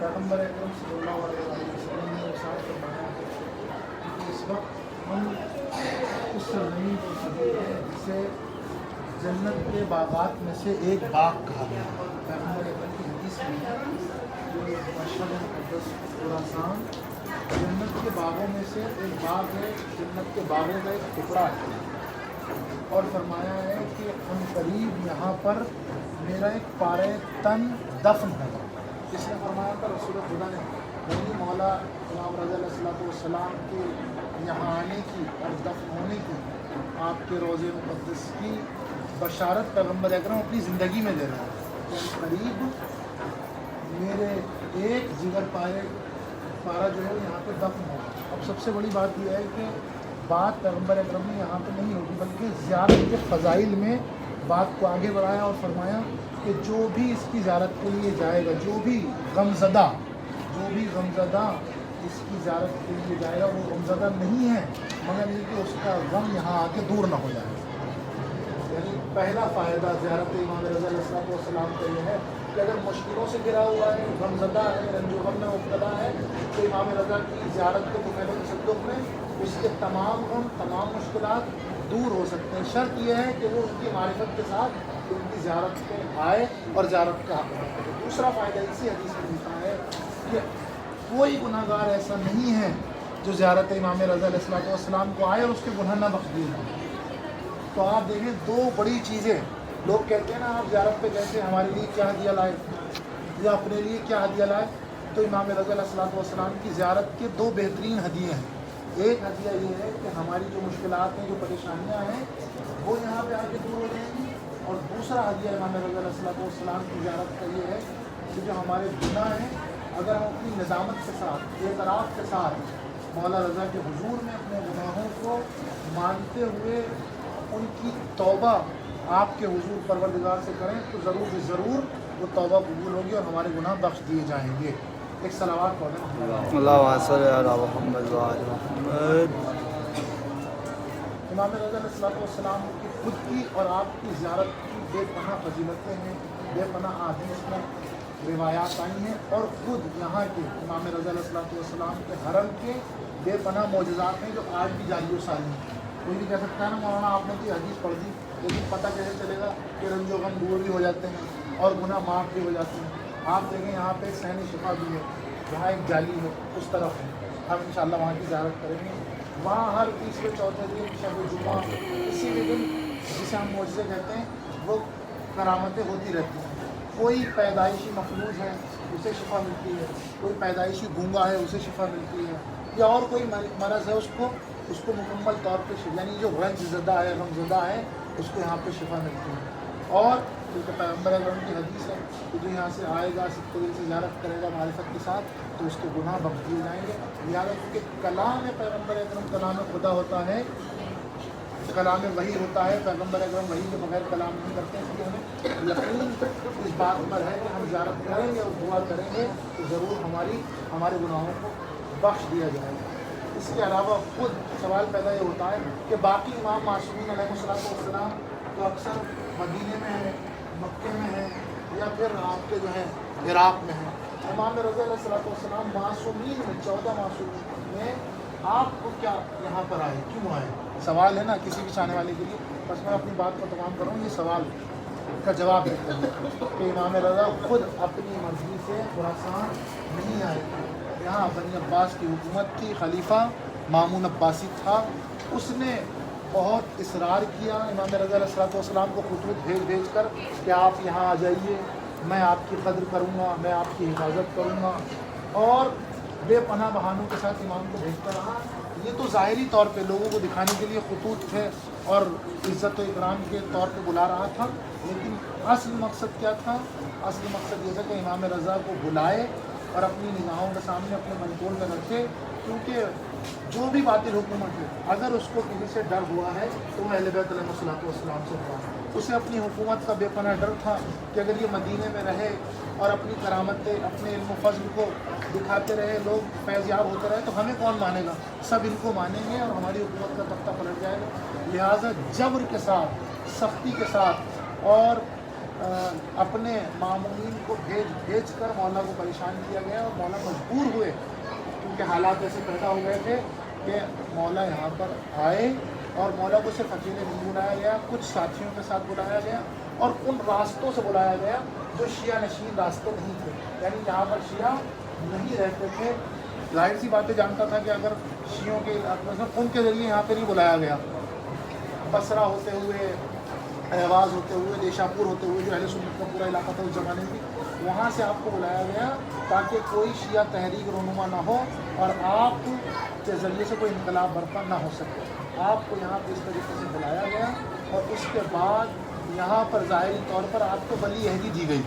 पैगम्बर अकरम सल्लल्लाहु अलैहि वसल्लम ने इरशाद फरमाया है कि इस वक्त हम उस सरजमीन पर खड़े हैं जिसे जन्नत के बागात में से एक बाग कहा गया है। पैगम्बर अकरम की हदीस में जो मशहद मुक़द्दस खुरासान जन्नत के बागों में से एक बाग है, जन्नत के बागों का एक टुकड़ा है, और फरमाया है कि हम करीब यहाँ पर मेरा एक पारे तन दफन होगा। इसने फरमाया था रसूल खुदा ने वही मौला इमाम रज़ा अलैहिस्सलाम के यहाँ आने की और दफन होने की, आपके रोज़े मुक़द्दस की बशारत पैगम्बर अकरम अपनी ज़िंदगी में दे रहे हैं कि करीब मेरे एक जिगर पारा जो है यहाँ पे दफन होगा। अब सबसे बड़ी बात यह है कि बात पैगम्बर अकरम ने यहाँ पे नहीं होगी, बल्कि ज़ियारत के फ़ज़ाइल में बात को आगे बढ़ाया और फरमाया कि जो भी इसकी ज़ियारत के लिए जाएगा, जो भी गमज़दा इसकी ज़ियारत के लिए जाएगा, वो गमज़दा नहीं है मगर ये कि उसका गम यहाँ आके दूर ना हो जाए। यानी पहला फ़ायदा ज़ियारत इमाम रज़ा अलैहिस्सलाम का ये है कि अगर मुश्किलों से घिरा हुआ है, गमज़दा है, रंजो गम में मुब्तला है, तो इमाम रज़ा की ज़ियारत को तुम्हें तसद्दुक़ में उसके तमाम गम, तमाम मुश्किलात दूर हो सकते हैं। शर्त यह है कि वो उनकी मारिफत के साथ उनकी ज़ियारत पे आए और ज़ियारत का हक़ अदा करे। दूसरा फ़ायदा इसी हदीस में मिलता है कि कोई गुनाहगार ऐसा नहीं है जो ज़ियारत इमाम रज़ा अलैहिस्सलाम को आए और उसके गुनाह न बख्श दिए जाएं। तो आप देखें, दो बड़ी चीज़ें, लोग कहते हैं ना आप ज़ियारत पे गए थे, हमारे लिए क्या हदिया लाए या अपने लिए क्या हदिया लाए, तो इमाम रज़ा अलैहिस्सलाम की ज़ियारत के दो बेहतरीन हदिये हैं। एक हदिया ये है कि हमारी जो मुश्किलात हैं, जो परेशानियाँ हैं, वो यहाँ पे आके दूर हो जाएंगी, और दूसरा हदिया इमाम रज़ा अलैहिस्सलाम की ज़ियारत का ये है कि जो हमारे गुनाह हैं, अगर हम अपनी निज़ामत के साथ, एतराफ़ के साथ मौला रज़ा के हुजूर में अपने गुनाहों को मानते हुए उनकी तौबा आपके हुजूर परवरदिगार से करें, तो ज़रूर से ज़रूर वो तौबा कबूल होगी और हमारे गुनाह बख्श दिए जाएंगे। एक सलावत पढ़ें। इमाम रज़ा अलैहिस्सलाम की खुद की और आपकी ज़ियारत की बेपनाह फजीलतें हैं, बेपनाह अहादीस में रिवायात आई हैं, और ख़ुद यहाँ के इमाम रज़ा अलैहिस्सलाम के हरम के बेपनाह मौजज़ात हैं जो आज भी जारी व सारी हैं। कोई भी कह सकता है ना मौलाना आपने कोई हदीस पढ़ दी, लेकिन पता कैसे चलेगा कि रंजो गम दूर भी हो जाते हैं और गुनाह माफ़ भी हो जाते हैं। आप देखें यहाँ पे सहनी शिफा भी है, यहाँ एक जाली है, उस तरफ है, हम इंशाअल्लाह वहाँ की ज़ियारत करेंगे। वहाँ हर तीसरे चौथे दिन शब जुमा, किसी भी दिन जिसे हम मोज़े कहते हैं, वो करामतें होती रहती हैं। कोई पैदाइशी मखलूज है उसे शिफा मिलती है, कोई पैदाइशी गूंगा है उसे शिफा मिलती है, या और कोई मरज़ है उसको मुकम्मल तौर पर, यानी जो रंजज़दा है, गमज़दा है, उसको यहाँ पे शिफा मिलती है। और क्योंकि पैगम्बर अकरम की हदीस है कि जो यहाँ से आएगा, सिद्क़ दिल से ज़ियारत करेगा मारिफत के साथ, तो उसके गुनाह बख्श दिए जाएंगे। लिहाजा क्योंकि कलाम पैगम्बर अकरम कलाम खुदा होता है, कलाम वही होता है, पैगम्बर अकरम वही के बगैर कलाम नहीं करते, इसलिए हमें यकीन इस बात पर है कि हम ज़ियारत करेंगे और दुआ करेंगे तो ज़रूर हमारे गुनाहों को बख्श दिया जाएगा। इसके अलावा खुद सवाल पैदा ये होता है कि बाकी इमाम मासूमीन अलैहिस्सलाम तो अक्सर मदीने में है, मक्के में है, या फिर आपके जो है इराक़ में है। इमाम रज़ा अलैहिस्सलाम मासूमीन में 14 मासूमीन में आपको क्या यहाँ पर आए, क्यों आए? सवाल है ना किसी भी चाहने वाले के लिए। बस मैं अपनी बात को तमाम करूँ, ये सवाल का जवाब देते हैं कि इमाम रज़ा खुद अपनी मर्ज़ी से खुरासान नहीं आए। यहाँ बनी अब्बास की हुकूमत थी, खलीफा मामून अब्बासी था, उसने बहुत इसरार किया इमाम रज़ा अलैहिस्सलाम को खुतूत भेज कर कि आप यहाँ आ जाइए, मैं आपकी कद्र करूँगा, मैं आपकी हिफाजत करूँगा, और बेपनाह बहानों के साथ इमाम को भेजता रहा। ये तो ज़ाहिरी तौर पे लोगों को दिखाने के लिए खुतूत थे और इज़्ज़त व इकराम के तौर पे बुला रहा था, लेकिन असल मकसद क्या था? असल मकसद ये था कि इमाम रज़ा को बुलाए और अपनी निगाहों के सामने अपने कंट्रोल में रखे, क्योंकि जो भी बातिल हुकूमत है, अगर उसको किसी से डर हुआ है तो वह अहले बैत अलैहिस्सलाम से हुआ। उसे अपनी हुकूमत का बेपनाह डर था कि अगर ये मदीने में रहे और अपनी करामतें, अपने इल्म फज़ल को दिखाते रहे, लोग फैज़याब होते रहे, तो हमें कौन मानेगा? सब इनको मानेंगे और हमारी हुकूमत का तख्ता पलट जाएगा। लिहाजा जबर के साथ, सख्ती के साथ और अपने मामूमीन को भेज कर मौला को परेशान किया गया और मौला मजबूर हुए, क्योंकि हालात ऐसे पैदा हो गए थे कि मौला यहाँ पर आए और मौला को सिर्फ अकेले नहीं बुलाया गया, कुछ साथियों के साथ बुलाया गया और उन रास्तों से बुलाया गया जो शिया नशीन रास्ते नहीं थे, यानी जहाँ पर शिया नहीं रहते थे। जाहिर सी बातें जानता था कि अगर शियों के उनके ज़रिए यहाँ पर नहीं बुलाया गया, बसरा होते हुए, अहवाज़ होते हुए, देशापुर होते हुए, जो अहले सुन्नत का पूरा इलाका था उस ज़माने में, वहाँ से आपको बुलाया गया ताकि कोई शिया तहरीक रोनुमा ना हो और आप के ज़रिए से कोई इनकलाब बर्पा ना हो सके। आपको यहाँ पर इस तरीके से बुलाया गया और उसके बाद यहाँ पर ज़ाहिरी तौर पर आपको वली अहदी दी गई,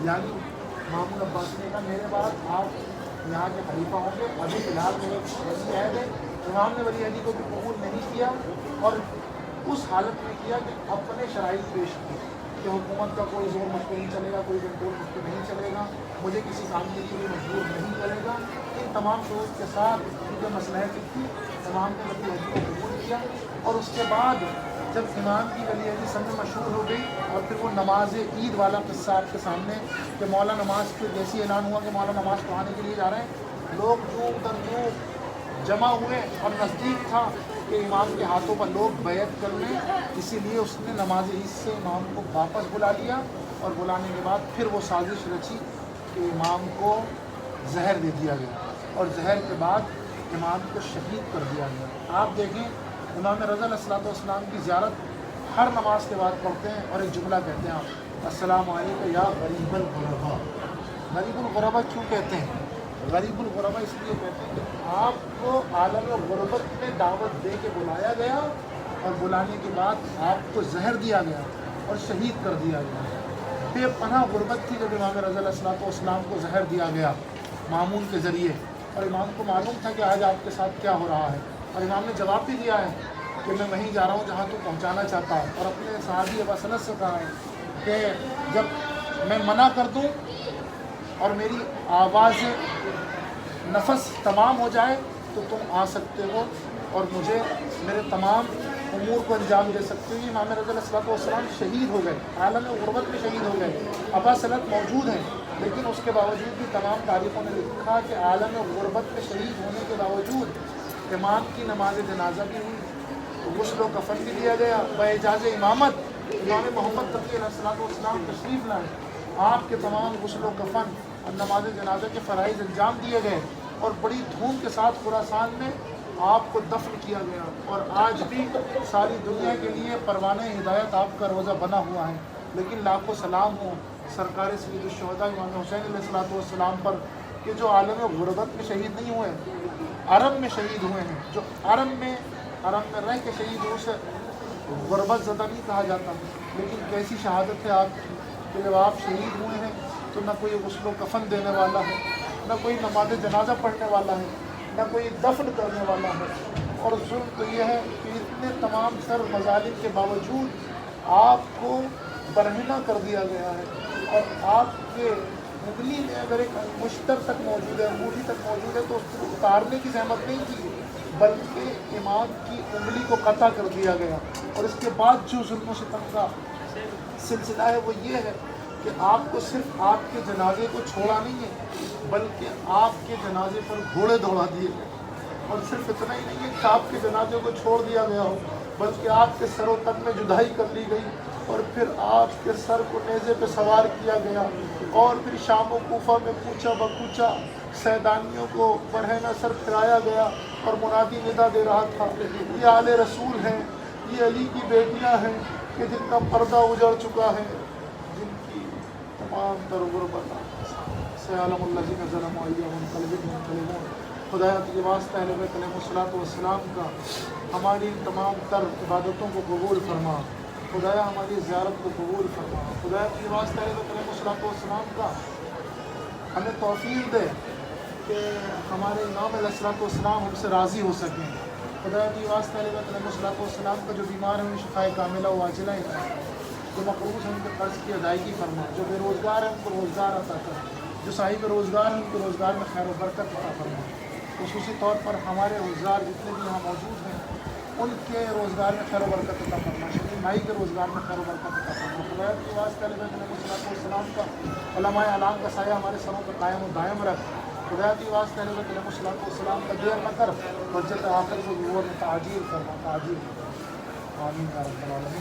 यानी मामून अब्बासी ने कहा मेरे बाद आप यहाँ के खलीफा होंगे, अभी फ़िलहाल मेरे वली अहद है। इमाम ने वली अहदी को भी कबूल नहीं किया और उस हालत में किया कि अपने शराइ पेश किए कि हुकूमत का कोई ज़ोर मुझ पर नहीं चलेगा, कोई कंट्रोल मुझ पर नहीं चलेगा, मुझे किसी काम के लिए मजबूर नहीं करेगा। इन तमाम शरूत के साथ जो मसलहत थी, इमाम ने वली अहदी को कबूल किया और उसके बाद जब इमाम की वली अहदी सब में मशहूर हो गई और फिर वो नमाज ईद वाला किस्सा आपके सामने कि मौला नमाज के जैसे ऐलान हुआ कि मौला नमाज पढ़ाने के लिए जा रहे हैं, लोग यूँ दर यूँ जमा हुए और नज़दीक था कि इमाम के हाथों पर लोग बैत कर लें, इसीलिए उसने नमाज ईद से इमाम को वापस बुला लिया और बुलाने के बाद फिर वो साजिश रची कि इमाम को जहर दे दिया गया और जहर के बाद इमाम को शहीद कर दिया गया। आप देखें इमाम रज़ा अलैहिस्सलाम की ज़ियारत हर नमाज के बाद पढ़ते हैं और एक जुमला कहते हैं आप, अस्सलामु अलैका या गरीबुल गुरबा। गरीबुल गुरबा क्यों कहते हैं? गरीबुल गुरबा इसलिए कहते हैं कि आपको आलम गुरबत में दावत दे के बुलाया गया और बुलाने के बाद आपको जहर दिया गया और शहीद कर दिया गया। बेपनाह गुरबत थी जब इमाम रज़ा अलैहिस्सलाम को जहर दिया गया मामून के ज़रिए और इमाम को मालूम था कि आज आपके साथ क्या हो रहा है और इमाम ने जवाब भी दिया है कि मैं वहीं जा रहा हूँ जहाँ तू पहुँचाना चाहता है और अपने सहाबी अबू सलत से कहा है कि जब मैं मना कर दूँ और मेरी आवाज़ नफस तमाम हो जाए तो तुम आ सकते हो और मुझे मेरे तमाम उमूर को अंजाम दे सकते हो। इमाम रज़ा अलैहिस्सलाम शहीद हो गए, आलम गुरबत में शहीद हो गए। अबू सलत मौजूद हैं लेकिन उसके बावजूद भी तमाम तारीखों ने लिखा कि आलम गुरबत में शहीद होने के बावजूद इमाम की नमाज जनाजा भी हुई, गुस्ल कफन भी दिया गया, बइजाज़ इमामत इमाम मोहम्मद तक़ी अलैहिस्सलाम तशरीफ़ लाए, आपके तमाम गुस्ल कफन और नमाज जनाजा के फ़राइज़ अंजाम दिए गए और बड़ी धूम के साथ खुरासान में आपको दफन किया गया। और आज भी सारी दुनिया के लिए परवाने हिदायत आपका रोज़ा बना हुआ है। लेकिन लाखों सलाम हो सरकार सय्यदुश्शुहदा इमाम हुसैन अलैहिस्सलाम पर कि जो आलम गुरबत में शहीद नहीं हुए, अरब में शहीद हुए हैं। जो अरब में रह के शहीद हुए उसे गुरबत ज़दा नहीं कहा जाता, लेकिन कैसी शहादत है आप कि जब आप शहीद हुए हैं तो न कोई गुस्ल कफन देने वाला है, न कोई नमाज जनाजा पढ़ने वाला है, न कोई दफन करने वाला है। और जुल्म तो यह है कि इतने तमाम सर मजालिम के बावजूद आपको बरहना कर दिया गया है और आपके उंगली में अगर एक मुश्तर तक मौजूद है, अंगूठी तक मौजूद है तो उसको उतारने की जहमत नहीं की, बल्कि इमाम की उंगली को कता कर दिया गया। और इसके बाद जो जुल्म सितम का सिलसिला है वो ये है कि आपको सिर्फ आपके जनाजे को छोड़ा नहीं है बल्कि आपके जनाजे पर घोड़े दौड़ा दिए गए। और सिर्फ इतना ही नहीं है कि आपके जनाजे को छोड़ दिया गया हो, बल्कि आपके सरों तक में जुदाई कर ली गई और फिर आपके सर को नेज़े पे सवार किया गया और फिर शाम व कूफा में कूचा बकूचा सैदानियों को बरहना सर फिराया गया और मुनादी निदा दे रहा था, ये आले रसूल हैं, ये अली की बेटियां हैं कि जिनका पर्दा उजड़ चुका है, जिनकी तमाम तर गुरबत से आलमुल्लज़ीन ज़लमू अय्यहुम क़ल्बुहुम मुनक़लिबून। खुदाया के वास्ते अहले बैत अलैहिमुस्सलातु वस्सलाम का हमारी तमाम तर इबादतों को कबूल फरमा, खुदाया हमारी ज़ियारत को कबूल फरमा। खुदाया के वास्ते अहले बैत अलैहिमुस्सलातु वस्सलाम का हमें तौफ़ीक़ दे कि हमारे इमाम अलैहिस्सलातु वस्सलाम हमसे राज़ी हो सकें। खुदाया के वास्ते अहले बैत अलैहिमुस्सलातु वस्सलाम का जो बीमार है उन्हें शिफ़ाए कामिला व आजिला है, जो मक़रूज़ हैं उनके कर्ज़ की अदायगी फरमा, जो बेरोज़गार हैं उनको रोज़गार अता कर, जो साहिब रोज़गार हैं उनके रोज़गार में खैर व बरकत अता फरमा। ख़ुसूसी तौर पर हमारे रोज़गार जितने भी यहाँ मौजूद हैं उनके रोज़गार में खैर व बरकत अता फरमा। کمائی کے روزگار میں خیر و برکت عطا فرما. خدا کی واسطے اہل بیت علیہ السلام کا علماء اعلان کا سایہ ہمارے سروں پر قائم و دائم رکھ. خدا کی واسطے اہل بیت علیہ السلام کا دیر نہ کر، حجت آخر کو ظہور میں تعجیل فرما، تعجیل. آمین یا رب العالمین.